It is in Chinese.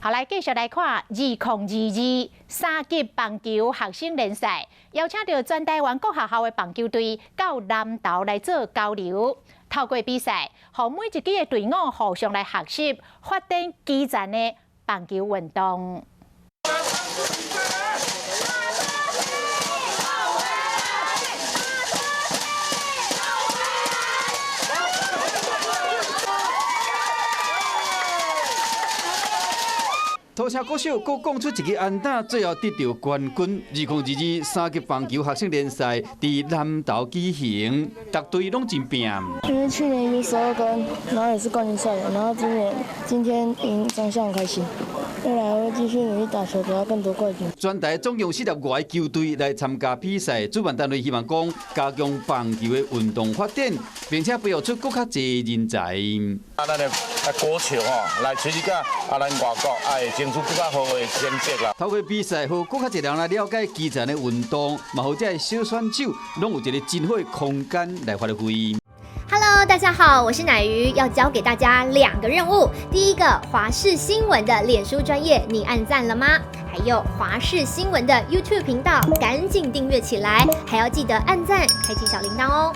好，来继续来看2022三级棒球学生联赛，邀请到全台湾各学校的棒球队到南投来做交流。透过比赛，让每一支的队伍互相来学习，发展基层的棒球运动。 土城国小各讲出一个安打，最后得到冠军。2022三级棒球学生联赛伫南投举行，各队拢真拼。因为去年赢12根，然后也是冠军赛的，然后今天赢双向很开心。未来会继续努力打球，得到更多冠军。全台总共45个球队来参加比赛，主办单位希望讲加强棒球的运动发展，并且培育出更较侪人才。咱的国球来推甲咱外国会争取更较好的成绩啦。透过比赛，和更较侪人来了解基层的运动，嘛，或者小选手拢有一个真好的空间来发挥。 Hello， 大家好，我是乃瑜，要教给大家2个任务。第一个，华视新闻的脸书专页，你按赞了吗？还有华视新闻的 YouTube 频道，赶紧订阅起来，还要记得按赞，开启小铃铛哦。